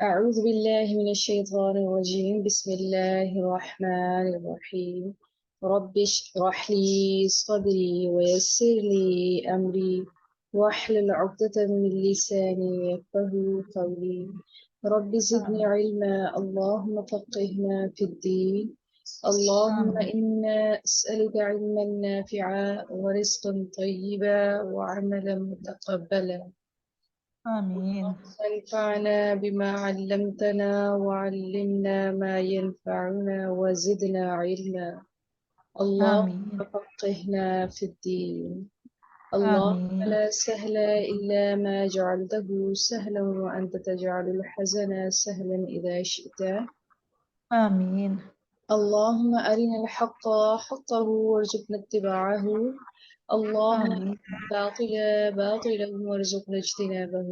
أعوذ بالله من الشيطان الرجيم. بسم الله الرحمن الرحيم. رب اشرح لي صدري ويسر لي أمري واحلل عقدة من لساني يفقهوا قولي. رب زدني آمين علما، اللهم فقهنا في الدين. اللهم آمين إنا أسألك علما نافعا ورزقا طيبا وعملا متقبلا. آمين انفعنا بما علمتنا وعلمنا ما ينفعنا وزدنا علما. اللهم آمين فقهنا في الدين. اللهم آمين لا سهل إلا ما جعلته سهلا وأنت تجعل الحزن سهلا إذا شئت. آمين اللهم أرنا الحق حقه وارزقنا اتباعه. اللهم آمين باطل باطلا وارزقنا اجتنابه.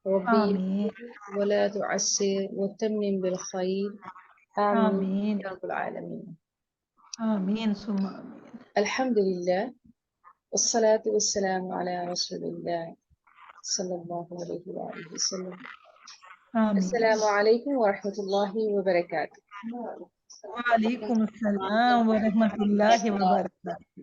ربي آمين ولا تعسر وتمم بالخير. آمين آمين يا رب العالمين. آمين ثم آمين. الحمد لله والصلاة والسلام على رسول الله صلى الله عليه وآله وسلم. آمين. السلام عليكم ورحمة الله وبركاته. وعليكم السلام ورحمة الله وبركاته.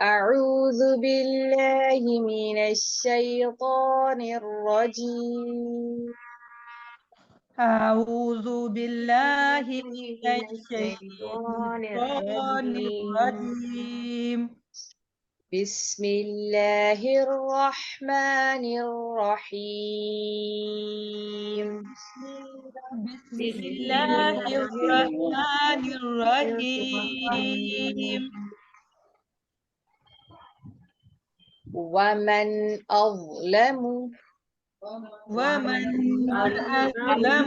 أعوذ بالله من الشيطان الرجيم. أعوذ بالله من من الشيطان الشيطان الرجيم. الرجيم. بسم الله الرحمن الرحيم. بسم بسم الله الله الرحمن الرحيم. الرحيم. ومن أظلم ومن أظلم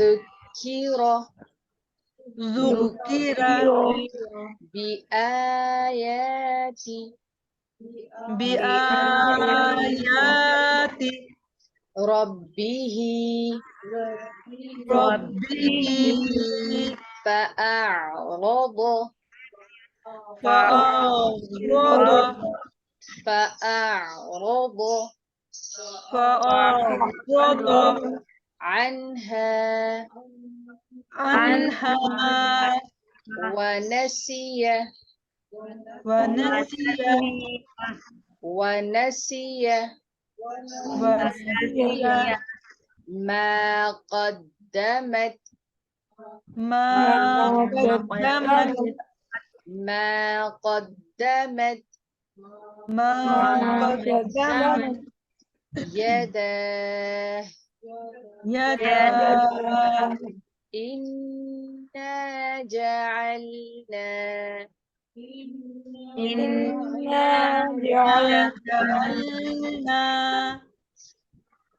ذكر ذُكِّرَ بآيات بآيات ربه ربه فأعرض فأعرض فأعرض فأعرض عنها عنها ونسي ونسي ونسي ونسي ما قدمت ما قدمت ما قدمت ما قدمت يداه يداه إنا جعلنا إنا جعلنا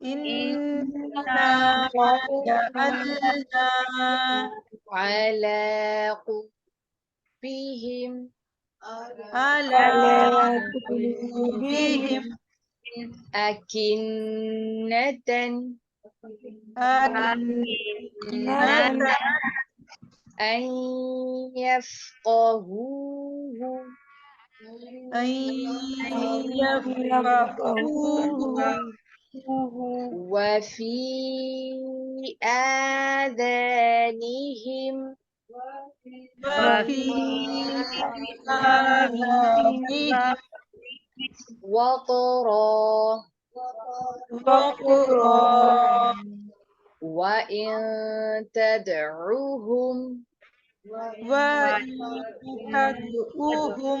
إنا جعلنا على قلوبهم على قلوبهم أكنة أكنة أن يفقهوه أن يفقهوه وفي آذانهم وفي آذانهم وقرا وقرا وإن تدعوهم وإن تدعوهم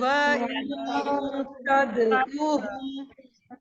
وإن تدعوهم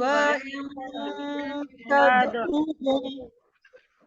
وإن تدعوهم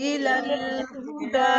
إلى الهدى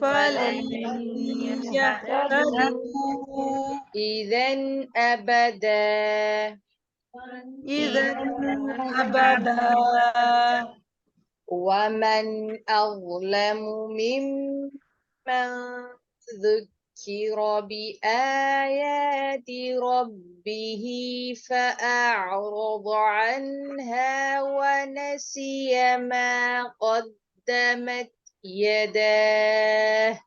فلن يهتدوا إذن أبدا إذا أبدا ومن أظلم ممن ذكر بآيات ربه فأعرض عنها ونسي ما قدمت يداه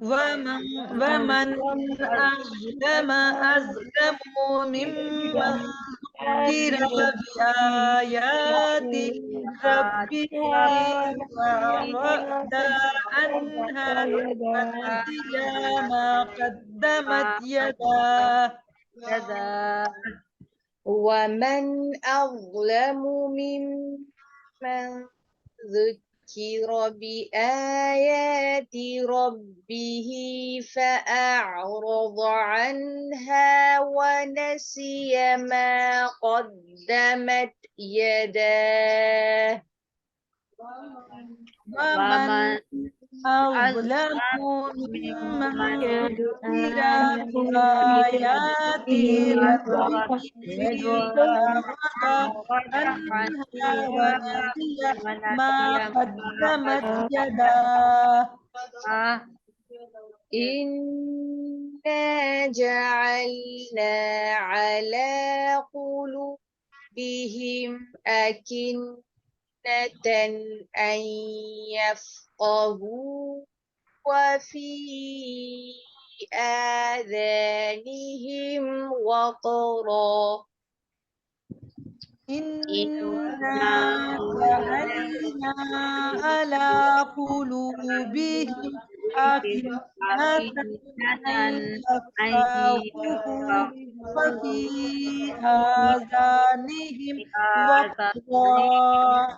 ومن أظلم ممن ذكر بآيات ربه وأعرض عنها ونسي ما قدمت يداه ومن أظلم ممن ذكر بآيات ربه فأعرض عنها ونسي ما قدمت يداه ومن أظلم ممن ذكر بآيات ربه فأعرض عنها ونسي ما قدمت يداه إنا جعلنا على قلوبهم أكنة أن يفقهوا وفي آذانهم وقرا إنا جعلنا على قلوبهم أكنة أن يفقهوا وفي آذانهم وقرا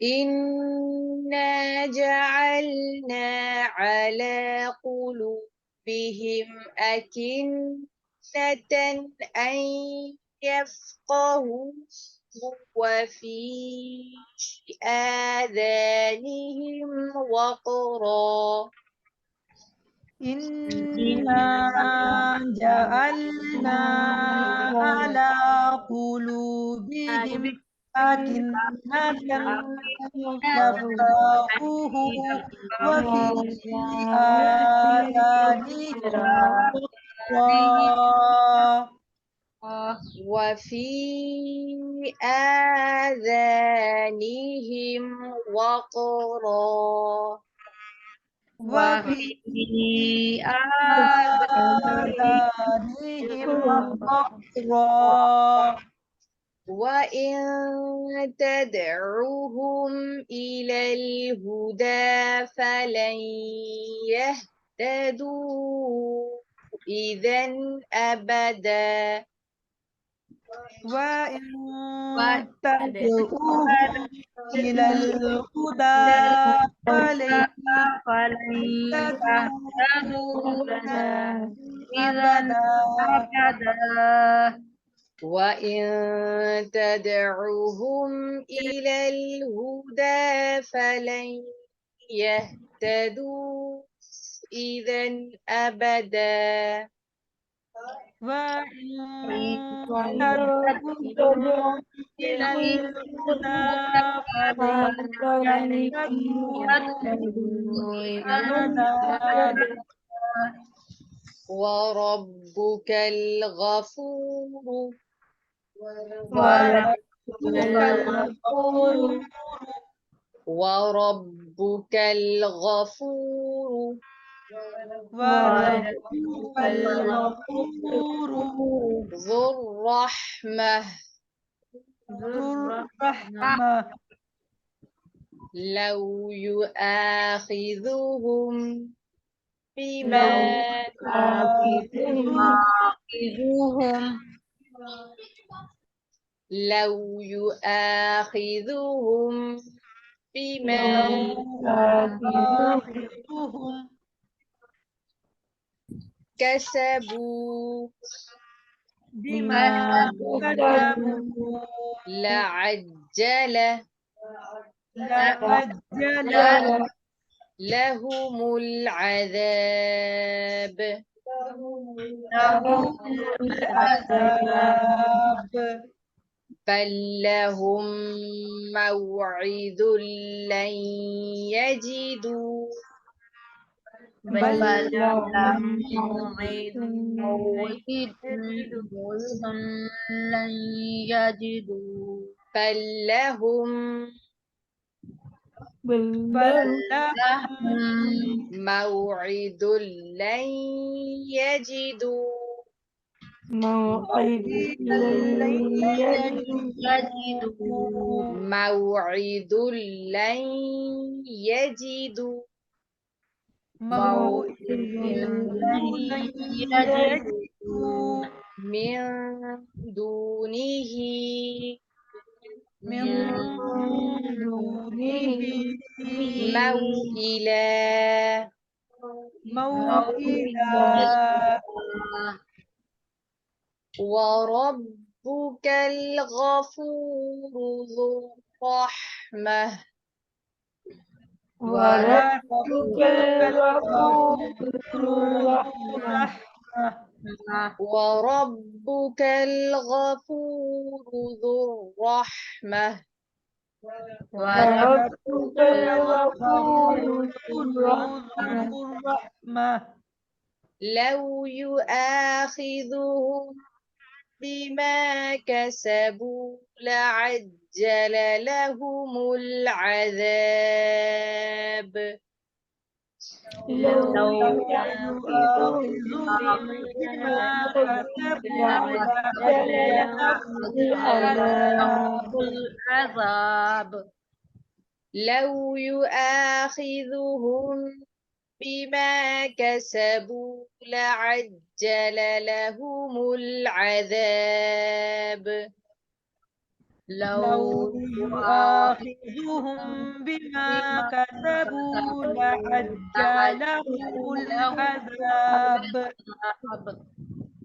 إنا جعلنا على قلوبهم أكنة أن يفقهوا وفي آذانهم وقرا إنا جعلنا على قلوبهم أكنة يفقهوه وفي آذانهم وقرا وفي آذانهم وقرا وفي آذانهم وقرا وإن تدعوهم إلى الهدى فلن يهتدوا إذا أبدا. وإن تدعوهم إلى الهدى فلن يهتدوا أبدا. وإن تدعوهم إلى الهدى فلن يهتدوا إذا أبدا. وإن تدعوهم إلى الهدى فلن يهتدوا أبدا. وربك الغفور وربك الغفور وربك الغفور ذو الرحمة ذو الرحمة لو يؤاخذهم بما لو يؤاخذهم بما يؤاخذهم كسبوا بما كسبوا لعجل لهم العذاب بل لهم موعد لن يجدوا بل لهم موعد لن يجدوا موعد لن يجدوا من دونه موئلا وربك الغفور ذو الرحمة وربك الغفور ذو الرحمة لو يؤاخذهم بما كسبوا لعجل لهم العذاب لو يؤاخذهم بما كسبوا العذاب لو يؤاخذهم بما كسبوا لعجل لهم العذاب لو يؤاخذهم بما كسبوا لعجلهم العذاب.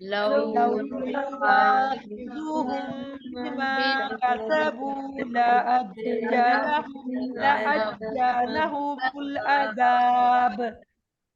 لو يؤاخذهم بما كسبوا لعجلهم العذاب.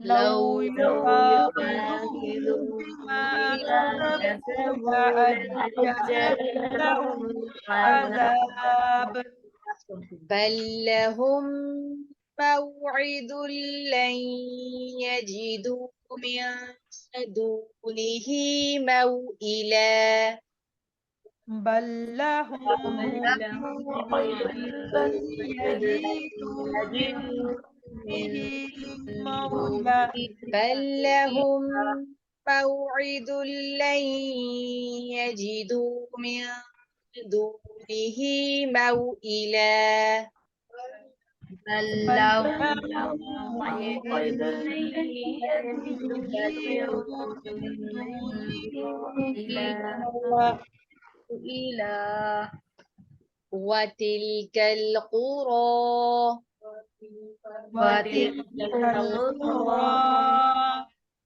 لو يؤاخذهم بما كسبوا لعجل لهم العذاب بل لهم موعد لن يجدوا من دونه موئلا بل لهم موعد لن يجدوا من دونه مولا بل لهم موعد لن يجدوا من دونه موئلا بل لهم موعد لن يجدوا من دونه مولا وتلك القرى وتلك القرى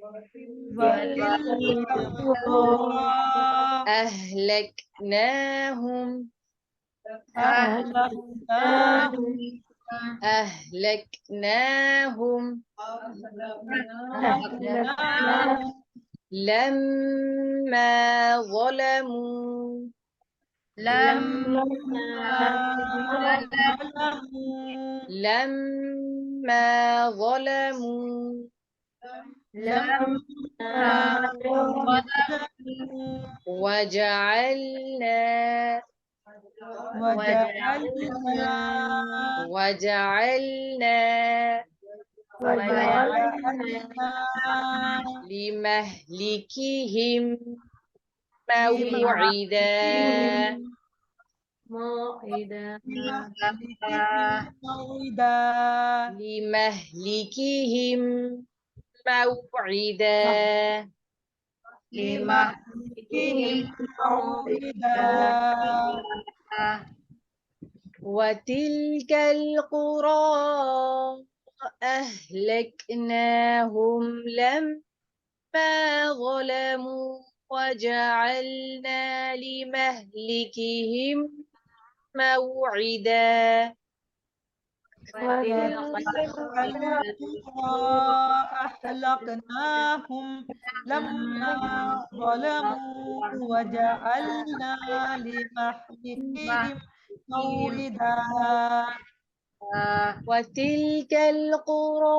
وتلك القرى أهلكناهم أهلكناهم أهلكناهم أهلكناهم لما ظلموا لما ظلموا لما ظلموا لما ظلموا وجعلنا وجعلنا وجعلنا وجعلنا لمهلكهم موعدا موعدا لمهلكهم موعدا لمهلكهم موعدا وتلك القرى أهلكناهم لما ظلموا وجعلنا لمهلكهم موعدا أهلكناهم لما ظلموا وجعلنا لمهلكهم موعدا وتلك القرى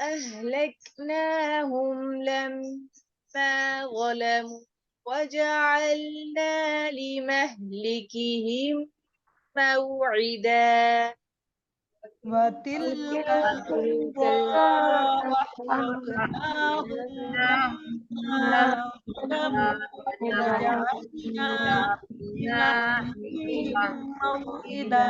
أهلكناهم لما ظلموا وجعلنا لمهلكهم موعدا وتلك القرى أهلكناهم لما ظلموا وجعلنا لمهلكهم موعدا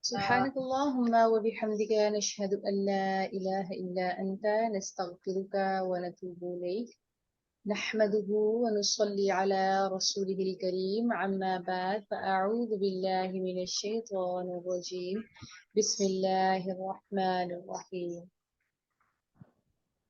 سبحانك اللهم وبحمدك نشهد أن لا إله إلا أنت نستغفرك ونتوب إليك نحمده ونصلي على رسوله الكريم عما بعد فأعوذ بالله من الشيطان الرجيم بسم الله الرحمن الرحيم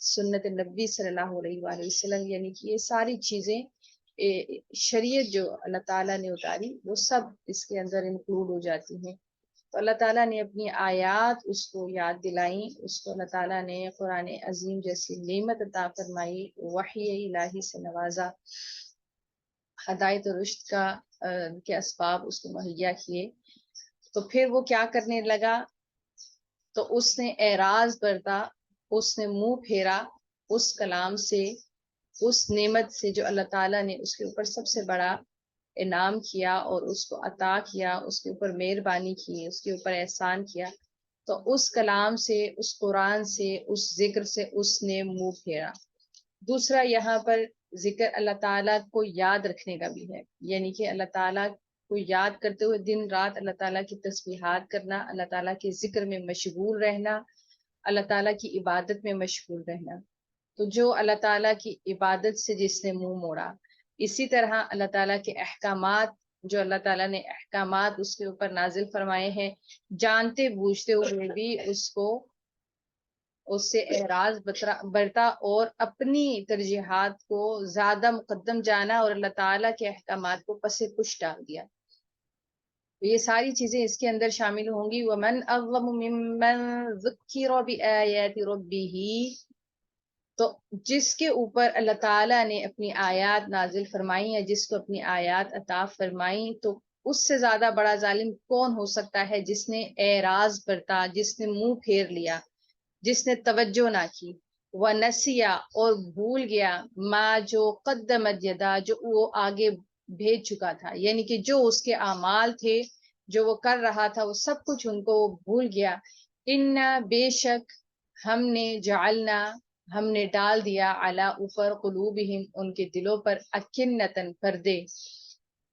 سنت نبی صلی اللہ علیہ وآلہ وسلم، یعنی کہ یہ ساری چیزیں شریعت جو اللہ تعالیٰ نے اتاری وہ سب اس کے اندر انکلوڈ ہو جاتی ہیں۔ تو اللہ تعالیٰ نے اپنی آیات اس کو یاد دلائیں، اس کو اللہ تعالیٰ نے قرآن عظیم جیسی نعمت عطا فرمائی، وحی الہی سے نوازا، ہدایت و رشد کے اسباب اس کو مہیا کیے۔ تو پھر وہ کیا کرنے لگا؟ تو اس نے اعراض برتا، اس نے منہ پھیرا اس کلام سے، اس نعمت سے جو اللہ تعالیٰ نے اس کے اوپر سب سے بڑا انعام کیا اور اس کو عطا کیا، اس کے اوپر مہربانی کی، اس کے اوپر احسان کیا۔ تو اس کلام سے، اس قرآن سے، اس ذکر سے اس نے منہ پھیرا۔ دوسرا یہاں پر ذکر اللہ تعالیٰ کو یاد رکھنے کا بھی ہے، یعنی کہ اللہ تعالیٰ کو یاد کرتے ہوئے دن رات اللہ تعالیٰ کی تسبیحات کرنا، اللہ تعالیٰ کے ذکر میں مشغول رہنا، اللہ تعالیٰ کی عبادت میں مشغول رہنا۔ تو جو اللہ تعالیٰ کی عبادت سے جس نے منہ موڑا، اسی طرح اللہ تعالیٰ کے احکامات، جو اللہ تعالیٰ نے احکامات اس کے اوپر نازل فرمائے ہیں، جانتے بوجھتے ہوئے بھی اس سے اعراض برتا اور اپنی ترجیحات کو زیادہ مقدم جانا اور اللہ تعالیٰ کے احکامات کو پس پش ڈال دیا۔ تو یہ ساری چیزیں اس کے اندر شامل ہوں گی۔ وَمَنْ أَظْلَمُ مِمَّنْ ذُكِّرَ بِآيَاتِ رَبِّهِ، تو جس کے اوپر اللہ تعالیٰ نے اپنی آیات نازل فرمائی یا جس کو اپنی آیات عطا فرمائی، تو اس سے زیادہ بڑا ظالم کون ہو سکتا ہے جس نے اعراض برتا، جس نے منہ پھیر لیا، جس نے توجہ نہ کی۔ وَنَسِيَ، اور بھول گیا، ما جو قدمت یدا، جو وہ آگے بھیج چکا تھا، یعنی کہ جو اس کے اعمال تھے، جو وہ کر رہا تھا، وہ سب کچھ ان کو بھول گیا۔ اِنَّا، بے شک، ہم نے جعلنا، ہم نے ڈال دیا، علی اوپر، قلوبہم ان کے دلوں پر، اکنتن پردے،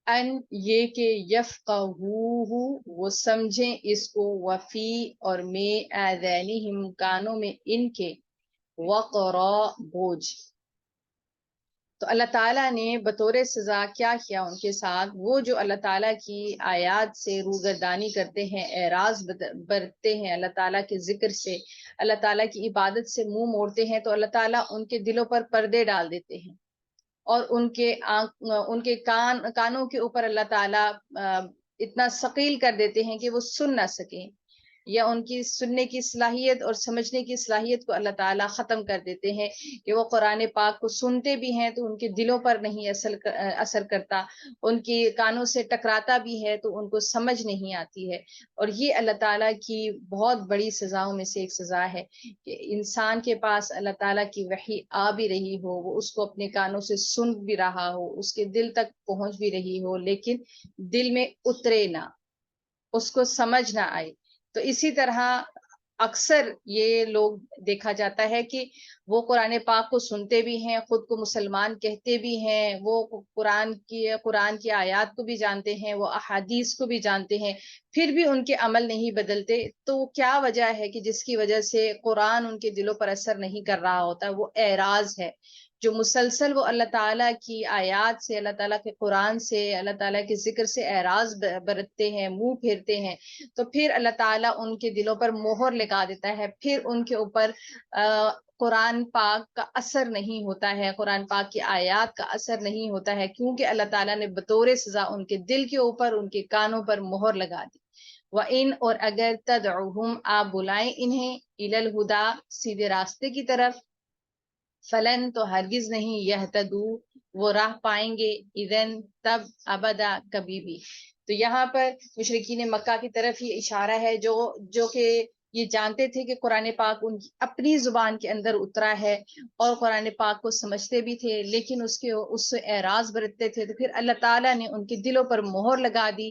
ان یہ کہ یفقہوہ وہ سمجھیں اس کو، وفی اور میں آذانہم کانوں میں ان کے، وقرا بوجھ۔ تو اللہ تعالیٰ نے بطور سزا کیا کیا ان کے ساتھ؟ وہ جو اللہ تعالیٰ کی آیات سے روگردانی کرتے ہیں، اعراض برتتے ہیں اللہ تعالیٰ کے ذکر سے، اللہ تعالیٰ کی عبادت سے منہ موڑتے ہیں، تو اللہ تعالیٰ ان کے دلوں پر پردے ڈال دیتے ہیں اور ان کے کانوں کے اوپر اللہ تعالیٰ اتنا ثقیل کر دیتے ہیں کہ وہ سن نہ سکیں، یا ان کی سننے کی صلاحیت اور سمجھنے کی صلاحیت کو اللہ تعالیٰ ختم کر دیتے ہیں کہ وہ قرآن پاک کو سنتے بھی ہیں تو ان کے دلوں پر نہیں اثر کرتا، ان کی کانوں سے ٹکراتا بھی ہے تو ان کو سمجھ نہیں آتی ہے۔ اور یہ اللہ تعالیٰ کی بہت بڑی سزاؤں میں سے ایک سزا ہے کہ انسان کے پاس اللہ تعالیٰ کی وحی آ بھی رہی ہو، وہ اس کو اپنے کانوں سے سن بھی رہا ہو، اس کے دل تک پہنچ بھی رہی ہو، لیکن دل میں اترے نہ، اس کو سمجھ نہ آئے۔ تو اسی طرح اکثر یہ لوگ دیکھا جاتا ہے کہ وہ قرآن پاک کو سنتے بھی ہیں، خود کو مسلمان کہتے بھی ہیں، وہ قرآن کی آیات کو بھی جانتے ہیں، وہ احادیث کو بھی جانتے ہیں، پھر بھی ان کے عمل نہیں بدلتے۔ تو کیا وجہ ہے کہ جس کی وجہ سے قرآن ان کے دلوں پر اثر نہیں کر رہا ہوتا؟ وہ اعراض ہے، جو مسلسل وہ اللہ تعالیٰ کی آیات سے، اللہ تعالیٰ کے قرآن سے، اللہ تعالیٰ کے ذکر سے اعراض برتتے ہیں، منہ پھیرتے ہیں، تو پھر اللہ تعالیٰ ان کے دلوں پر مہر لگا دیتا ہے، پھر ان کے اوپر قرآن پاک کا اثر نہیں ہوتا ہے، قرآن پاک کی آیات کا اثر نہیں ہوتا ہے، کیونکہ اللہ تعالیٰ نے بطور سزا ان کے دل کے اوپر، ان کے کانوں پر مہر لگا دی۔ وَإِنْ، اور اگر تدعوہم آپ بلائیں انہیں، اِلَى الْہُدَى سیدھے راستے کی طرف، فلن تو ہرگز نہیں، یہتدو وہ راہ پائیں گے، اذن تب، ابدا کبھی بھی۔ تو یہاں پر مشرکین مکہ کی طرف یہ اشارہ ہے جو کہ یہ جانتے تھے کہ قرآن پاک ان کی اپنی زبان کے اندر اترا ہے اور قرآن پاک کو سمجھتے بھی تھے، لیکن اس سے اعراض برتتے تھے، تو پھر اللہ تعالیٰ نے ان کے دلوں پر مہر لگا دی۔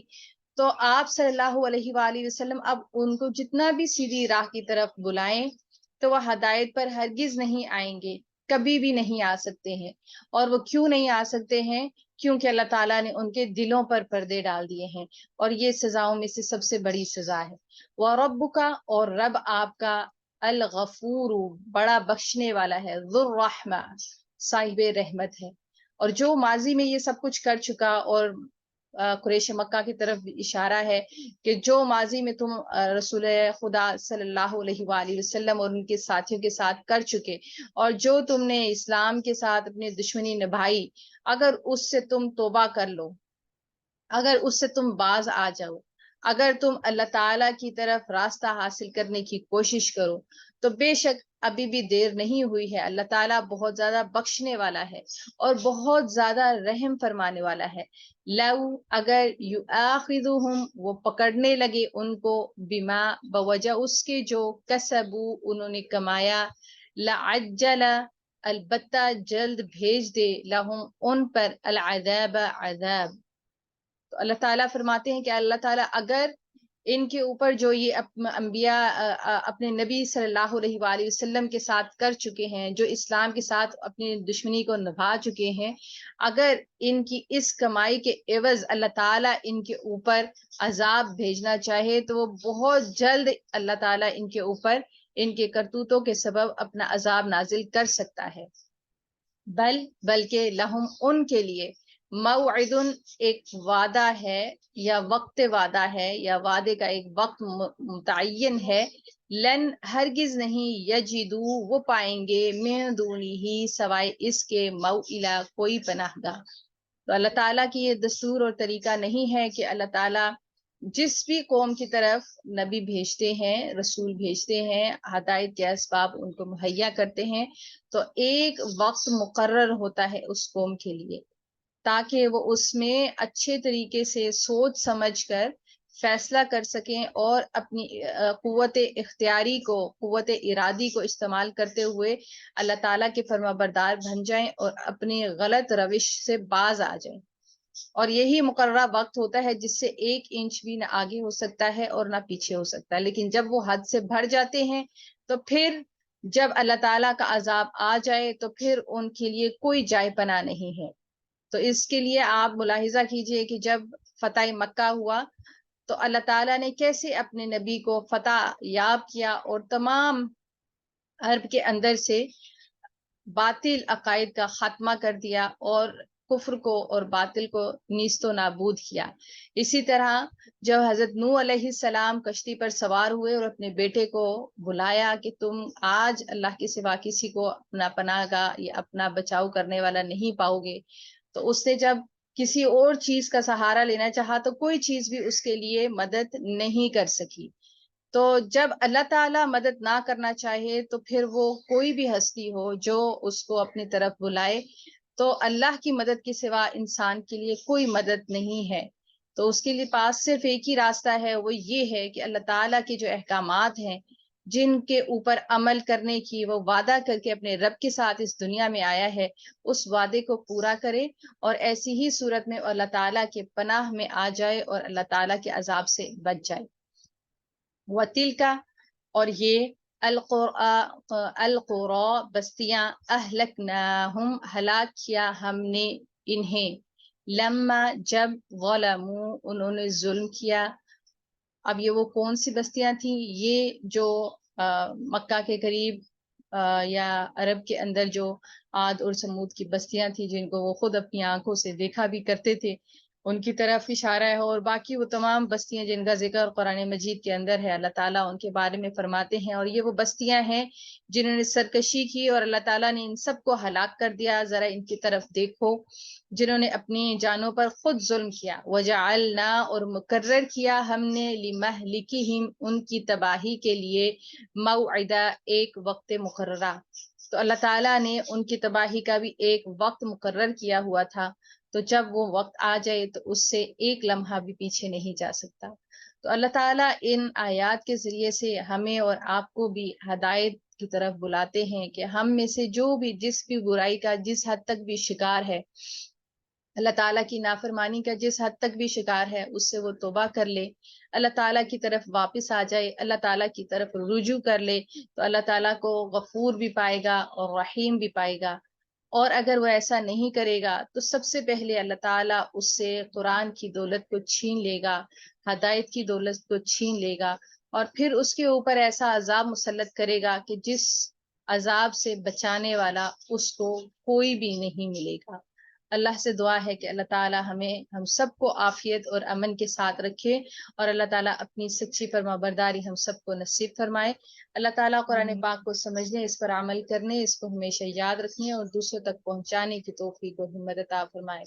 تو آپ صلی اللہ علیہ وآلہ وسلم اب ان کو جتنا بھی سیدھی راہ کی طرف بلائیں تو وہ ہدایت پر ہرگز نہیں آئیں گے، کبھی بھی نہیں آ سکتے ہیں۔ اور وہ کیوں نہیں آ سکتے ہیں؟ کیونکہ اللہ تعالیٰ نے ان کے دلوں پر پردے ڈال دیے ہیں، اور یہ سزاؤں میں سے سب سے بڑی سزا ہے۔ وَرَبُّكَ، اور رب آپ کا، الغفور، بڑا بخشنے والا ہے، ذو الرحمہ، صاحب رحمت ہے۔ اور جو ماضی میں یہ سب کچھ کر چکا اور قریش مکہ کی طرف اشارہ ہے کہ جو ماضی میں تم رسول خدا صلی اللہ علیہ وآلہ وسلم اور ان کے ساتھیوں کے ساتھ کر چکے، اور جو تم نے اسلام کے ساتھ اپنی دشمنی نبھائی، اگر اس سے تم توبہ کر لو، اگر اس سے تم باز آ جاؤ، اگر تم اللہ تعالیٰ کی طرف راستہ حاصل کرنے کی کوشش کرو، تو بے شک ابھی بھی دیر نہیں ہوئی ہے، اللہ تعالیٰ بہت زیادہ بخشنے والا ہے اور بہت زیادہ رحم فرمانے والا ہے۔ لو اگر یؤاخذہم وہ پکڑنے لگے ان کو، بما بوجہ اس کے جو کسبو انہوں نے کمایا، لعجل البتہ جلد بھیج دے، لہم ان پر، العذاب عذاب۔ تو اللہ تعالیٰ فرماتے ہیں کہ اللہ تعالیٰ اگر ان کے اوپر جو یہ انبیاء اپنے نبی صلی اللہ علیہ وآلہ وسلم کے ساتھ کر چکے ہیں، جو اسلام کے ساتھ اپنی دشمنی کو نبھا چکے ہیں، اگر ان کی اس کمائی کے عوض اللہ تعالیٰ ان کے اوپر عذاب بھیجنا چاہے تو وہ بہت جلد اللہ تعالیٰ ان کے اوپر ان کے کرتوتوں کے سبب اپنا عذاب نازل کر سکتا ہے۔ بلکہ لہم ان کے لیے، موعد ایک وعدہ ہے یا وقت وعدہ ہے یا وعدے کا ایک وقت متعین ہے، لن ہرگز نہیں، یجدو وہ پائیں گے، من دونی ہی سوائے اس کے، موئلہ کوئی پناہ گاہ۔ تو اللہ تعالیٰ کی یہ دستور اور طریقہ نہیں ہے کہ اللہ تعالیٰ جس بھی قوم کی طرف نبی بھیجتے ہیں، رسول بھیجتے ہیں، ہدایت کے اسباب ان کو مہیا کرتے ہیں، تو ایک وقت مقرر ہوتا ہے اس قوم کے لیے، تاکہ وہ اس میں اچھے طریقے سے سوچ سمجھ کر فیصلہ کر سکیں اور اپنی قوت اختیاری کو، قوت ارادی کو استعمال کرتے ہوئے اللہ تعالیٰ کے فرما بردار بن جائیں اور اپنی غلط روش سے باز آ جائیں۔ اور یہی مقررہ وقت ہوتا ہے جس سے 1 انچ بھی نہ آگے ہو سکتا ہے اور نہ پیچھے ہو سکتا ہے، لیکن جب وہ حد سے بڑھ جاتے ہیں تو پھر جب اللہ تعالیٰ کا عذاب آ جائے تو پھر ان کے لیے کوئی جائے پناہ نہیں ہے۔ تو اس کے لیے آپ ملاحظہ کیجئے کہ جب فتح مکہ ہوا تو اللہ تعالیٰ نے کیسے اپنے نبی کو فتح یاب کیا اور تمام عرب کے اندر سے باطل عقائد کا خاتمہ کر دیا اور کفر کو اور باطل کو نیست و نابود کیا۔ اسی طرح جب حضرت نوح علیہ السلام کشتی پر سوار ہوئے اور اپنے بیٹے کو بلایا کہ تم آج اللہ کے سوا کسی کو اپنا پناہ گاہ یا اپنا بچاؤ کرنے والا نہیں پاؤ گے، تو اس نے جب کسی اور چیز کا سہارا لینا چاہا تو کوئی چیز بھی اس کے لیے مدد نہیں کر سکی۔ تو جب اللہ تعالیٰ مدد نہ کرنا چاہے تو پھر وہ کوئی بھی ہستی ہو جو اس کو اپنی طرف بلائے، تو اللہ کی مدد کے سوا انسان کے لیے کوئی مدد نہیں ہے۔ تو اس کے لیے پاس صرف ایک ہی راستہ ہے، وہ یہ ہے کہ اللہ تعالیٰ کے جو احکامات ہیں، جن کے اوپر عمل کرنے کی وہ وعدہ کر کے اپنے رب کے ساتھ اس دنیا میں آیا ہے، اس وعدے کو پورا کرے اور ایسی ہی صورت میں اللہ تعالیٰ کے پناہ میں آ جائے اور اللہ تعالیٰ کے عذاب سے بچ جائے۔ وَتِلْكَ اور یہ، القرى بستیاں، اہلکناہم ہلاک کیا ہم نے انہیں، لما جب، ظلموا انہوں نے ظلم کیا۔ اب یہ وہ کون سی بستیاں تھیں؟ یہ جو مکہ کے قریب یا عرب کے اندر جو عاد اور سمود کی بستیاں تھیں جن کو وہ خود اپنی آنکھوں سے دیکھا بھی کرتے تھے، ان کی طرف اشارہ ہے۔ اور باقی وہ تمام بستیاں جن کا ذکر قرآن مجید کے اندر ہے، اللہ تعالیٰ ان کے بارے میں فرماتے ہیں، اور یہ وہ بستیاں ہیں جنہوں نے سرکشی کی اور اللہ تعالیٰ نے ان سب کو ہلاک کر دیا۔ ذرا ان کی طرف دیکھو، جنہوں نے اپنی جانوں پر خود ظلم کیا۔ وجعلنا اور مقرر کیا ہم نے، لمہلکہم ان کی تباہی کے لیے، موعدہ ایک وقت مقررہ۔ تو اللہ تعالیٰ نے ان کی تباہی کا بھی ایک وقت مقرر کیا ہوا تھا، تو جب وہ وقت آ جائے تو اس سے ایک لمحہ بھی پیچھے نہیں جا سکتا۔ تو اللہ تعالیٰ ان آیات کے ذریعے سے ہمیں اور آپ کو بھی ہدایت کی طرف بلاتے ہیں کہ ہم میں سے جو بھی جس بھی برائی کا جس حد تک بھی شکار ہے، اللہ تعالیٰ کی نافرمانی کا جس حد تک بھی شکار ہے، اس سے وہ توبہ کر لے، اللہ تعالیٰ کی طرف واپس آ جائے، اللہ تعالیٰ کی طرف رجوع کر لے، تو اللہ تعالیٰ کو غفور بھی پائے گا اور رحیم بھی پائے گا۔ اور اگر وہ ایسا نہیں کرے گا تو سب سے پہلے اللہ تعالیٰ اس سے قرآن کی دولت کو چھین لے گا، ہدایت کی دولت کو چھین لے گا، اور پھر اس کے اوپر ایسا عذاب مسلط کرے گا کہ جس عذاب سے بچانے والا اس کو کوئی بھی نہیں ملے گا۔ اللہ سے دعا ہے کہ اللہ تعالیٰ ہم سب کو عافیت اور امن کے ساتھ رکھے، اور اللہ تعالیٰ اپنی سچی فرما برداری ہم سب کو نصیب فرمائے۔ اللہ تعالیٰ قرآن آمین پاک کو سمجھنے، اس پر عمل کرنے، اس کو ہمیشہ یاد رکھنے اور دوسروں تک پہنچانے کی توفیق اور ہمت عطا فرمائے۔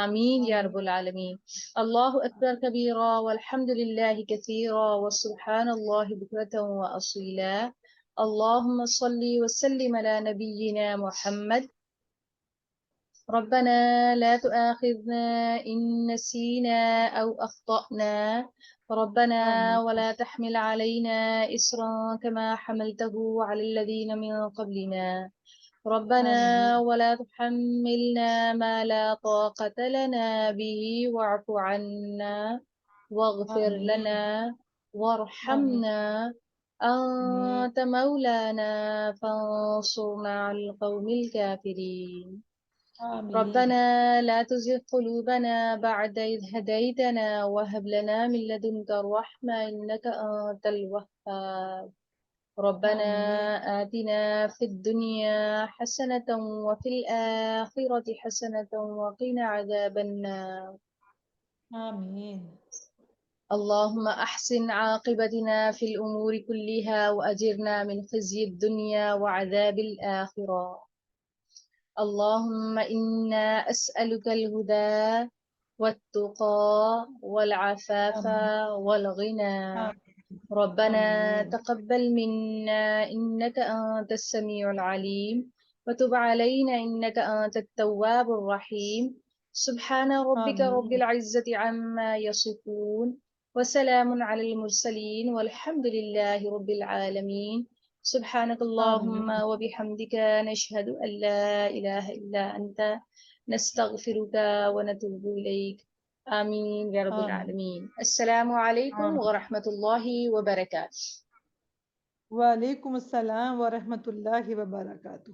آمین یا رب آمین العالمین۔ اللہ اکبر کبیرا والحمد للہ کثیرا وسبحان اللہ بکرة واصیلا۔ اللهم صل وسلم على نبينا محمد۔ ربنا لا تؤاخذنا إن نسينا أو أخطأنا، ربنا آمین ولا تحمل علينا إصرا كما حملته على الذين من قبلنا، ربنا آمین ولا تحملنا ما لا طاقة لنا به واعف عنا واغفر آمین لنا آمین وارحمنا، آمین أنت مولانا فانصرنا على القوم الكافرين، آمین ربنا لا تزغ قلوبنا بعد إذ هديتنا وهب لنا من لدنك الرحمة إنك أنت الوهاب، ربنا آمین آتنا في الدنيا حسنة وفي الآخرة حسنة وقنا عذاب النار، آمین اللهم أحسن عاقبتنا في الأمور كلها وأجرنا من خزي الدنيا وعذاب الآخرة، اللهم إنا أسألك الهدى والتقى والعفاف آمین والغنى، ربنا آمین تقبل منا إنك أنت السميع العليم وتب علينا إنك أنت التواب الرحيم، سبحان ربك رب آمین العزة عما يصفون وسلام على المرسلين والحمد لله رب العالمين، سبحانك اللهم آمین وبحمدك نشهد أن لا إله إلا أنت نستغفرك ونتوب إليك، آمين يا رب آمین العالمين۔ السلام عليكم آمین ورحمة الله وبركاته۔ وعلیکم السلام ورحمۃ اللہ وبرکاتہ۔